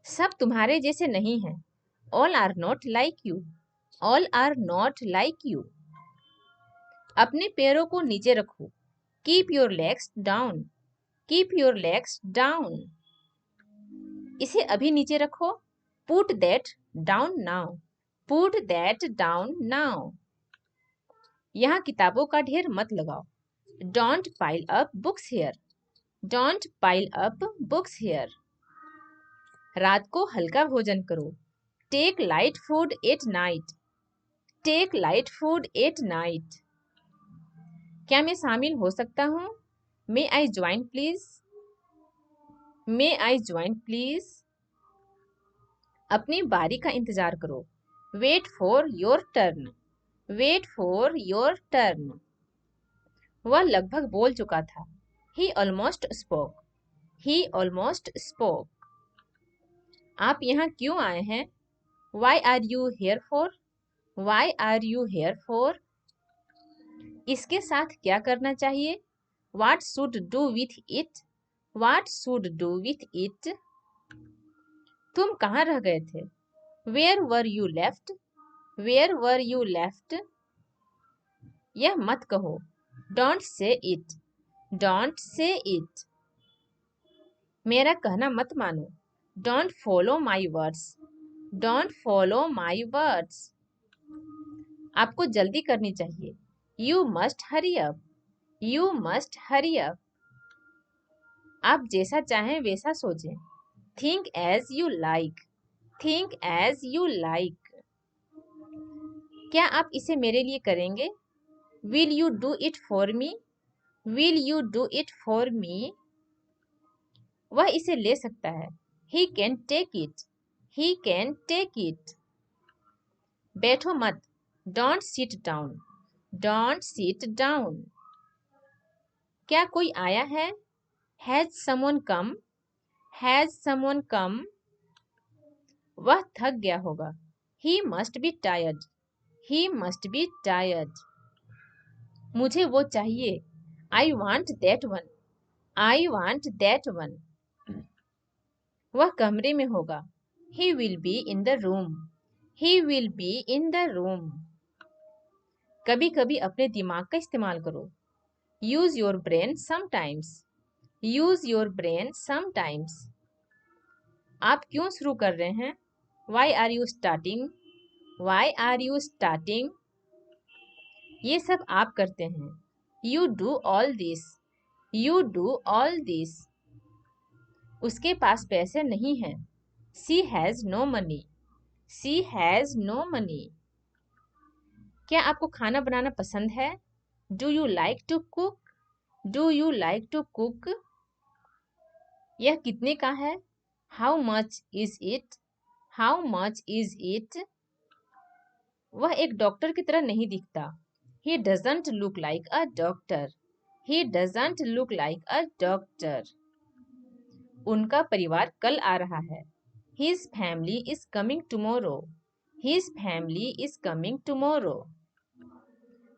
सब तुम्हारे जैसे नहीं हैं। All are not like you. All are not like you. अपने पैरों को नीचे रखो। Keep your legs down. Keep your legs down. इसे अभी नीचे रखो। Put that down now. Put that down now. यहाँ किताबों का ढेर मत लगाओ। Don't pile up books here. Don't pile up books here. रात को हल्का भोजन करो। Take light food at night. Take light food at night. क्या मैं शामिल हो सकता हूँ? May I join please. May I join please. अपनी बारी का इंतजार करो। Wait for your turn. Wait for your turn. वह लगभग बोल चुका था। He almost spoke. He almost spoke. आप यहाँ क्यों आए हैं? Why are you here for? Why are you here for? इसके साथ क्या करना चाहिए? What should do with it? What should do with it? तुम कहाँ रह गए थे? Where were you left? Where were you left? यह मत कहो। Don't say it. Don't say it. मेरा कहना मत मानो। Don't follow my words. Don't follow my words. आपको जल्दी करनी चाहिए। You must hurry up. You must hurry up. आप जैसा चाहें वैसा सोचें। Think as you like. Think as you like. क्या आप इसे मेरे लिए करेंगे? Will you do it for me? Will you do it for me? वह इसे ले सकता है। He can take it. He can take it. बैठो मत। Don't sit down. Don't sit down. क्या कोई आया है? Has someone come? Has someone come? वह थक गया होगा। He must be tired. He must be tired. मुझे वो चाहिए। I want that one. I want that one. वह कमरे में होगा। He will be in the room. He will be in the room. कभी कभी अपने दिमाग का इस्तेमाल करो। Use your brain sometimes. Use your brain sometimes. आप क्यों शुरू कर रहे हैं? Why are you starting? Why are you starting? ये सब आप करते हैं। You do all this. You do all this. उसके पास पैसे नहीं हैं। She has no money. She has no money. क्या आपको खाना बनाना पसंद है? Do you like to cook? Do you like to cook? यह कितने का है? How much is it? How much is it? वह एक डॉक्टर की तरह नहीं दिखता। He doesn't look like a doctor. He doesn't look like a doctor. उनका परिवार कल आ रहा है। His family is coming tomorrow. His family is coming tomorrow.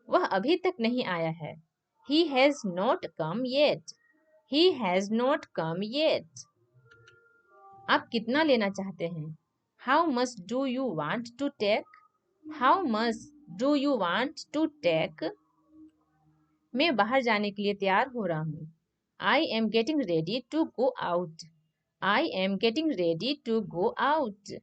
वह अभी तक नहीं आया है। He has not come yet. He has not come yet. आप कितना लेना चाहते हैं? How much do you want to take? How much do you want to take? मैं बाहर जाने के लिए तैयार हो रहा हूँ। I am getting ready to go out. I am getting ready to go out.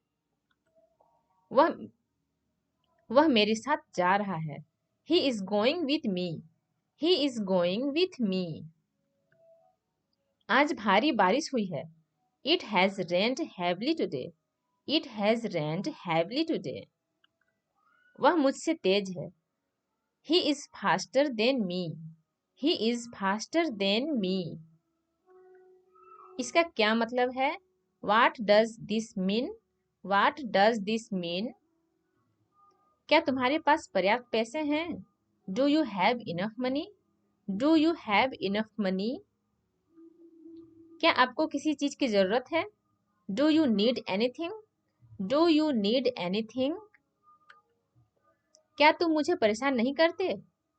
वह मेरे साथ जा रहा है। He is going with me. He is going with me. आज भारी बारिश हुई है। It has rained heavily today. It has rained heavily today. वह मुझसे तेज है। He is faster than me. He is faster than me. इसका क्या मतलब है? What does this mean? What does this mean? क्या तुम्हारे पास पर्याप्त पैसे हैं? Do you have enough money? Do you have enough money? क्या आपको किसी चीज की जरूरत है? Do you need anything? Do you need anything? क्या तुम मुझे परेशान नहीं करते?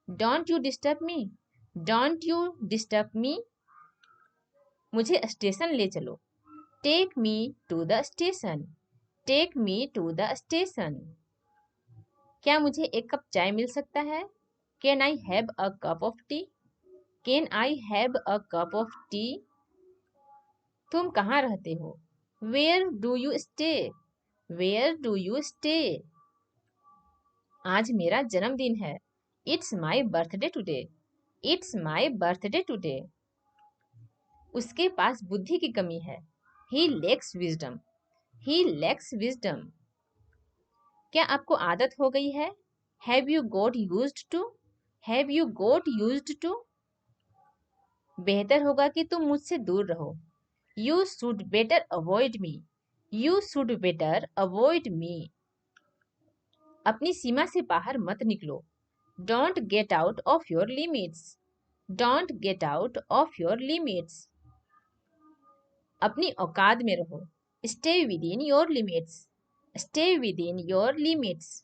Don't you disturb me? Don't you disturb me? मुझे स्टेशन ले चलो। Take me to the station, take me to the station. क्या मुझे एक कप चाय मिल सकता है? Can I have a cup of tea, can I have a cup of tea. तुम कहाँ रहते हो? Where do you stay, where do you stay. आज मेरा जन्मदिन है, it's my birthday today, it's my birthday today. उसके पास बुद्धि की कमी है, ही lacks wisdom, he lacks wisdom. क्या आपको आदत हो गई है? Have you got used to, have you got used to. बेहतर होगा कि तुम मुझसे दूर रहो, you should better avoid me, you should better avoid me. अपनी सीमा से बाहर मत निकलो, don't get out of your limits, don't get out of your limits. अपनी औकात में रहो, stay within your limits, stay within your limits.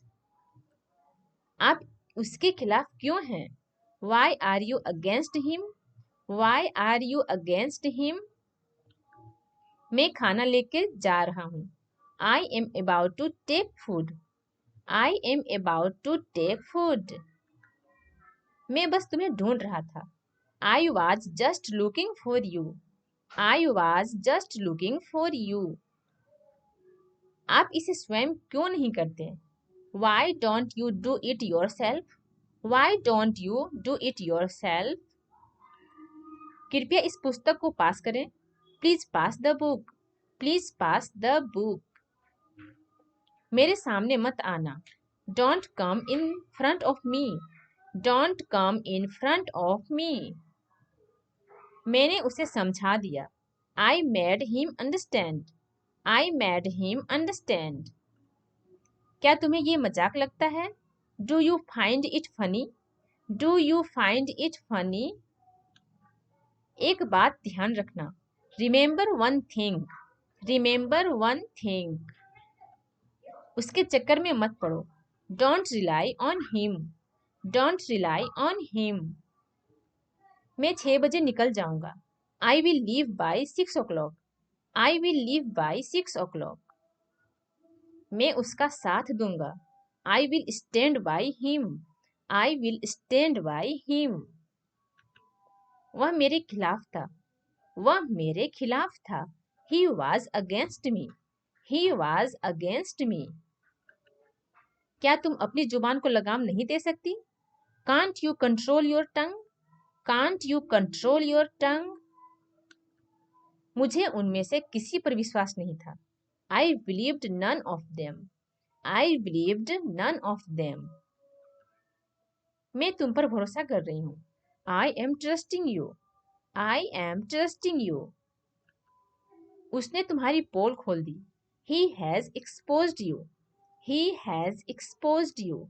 आप उसके खिलाफ क्यों हैं? Why are you against him, why are you against him. मैं खाना लेकर जा रहा हूँ, I am about to take food, I am about to take food. मैं बस तुम्हें ढूंढ रहा था, I was just looking for you, I was just looking for you. आप इसे स्वयं क्यों नहीं करते? Why don't you do it yourself, why don't you do it your self. कृपया इस पुस्तक को पास करें, please pass the book, please pass the book. मेरे सामने मत आना, don't come in front of me, don't come in front of me. मैंने उसे समझा दिया, I made him understand, I made him understand. क्या तुम्हें ये मजाक लगता है? Do you find it funny, do you find it funny. एक बात ध्यान रखना, remember one thing, remember one thing. उसके चक्कर में मत पड़ो, don't rely on him, don't rely on him. मैं 6 बजे निकल जाऊंगा, I will leave by 6 o'clock, I will leave by 6 o'clock। मैं उसका साथ दूंगा, I will stand by him, I will stand by him. वह मेरे खिलाफ था, वह मेरे खिलाफ था, he was against me, he was against me. क्या तुम अपनी जुबान को लगाम नहीं दे सकती? Can't you control your tongue, can't you control your tongue. मुझे उनमें से किसी पर विश्वास नहीं था, I believed none of them, I believed none of them. मैं तुम पर भरोसा कर रही हूँ, I am trusting you, I am trusting you. उसने तुम्हारी पोल खोल दी, he has exposed you, he has exposed you.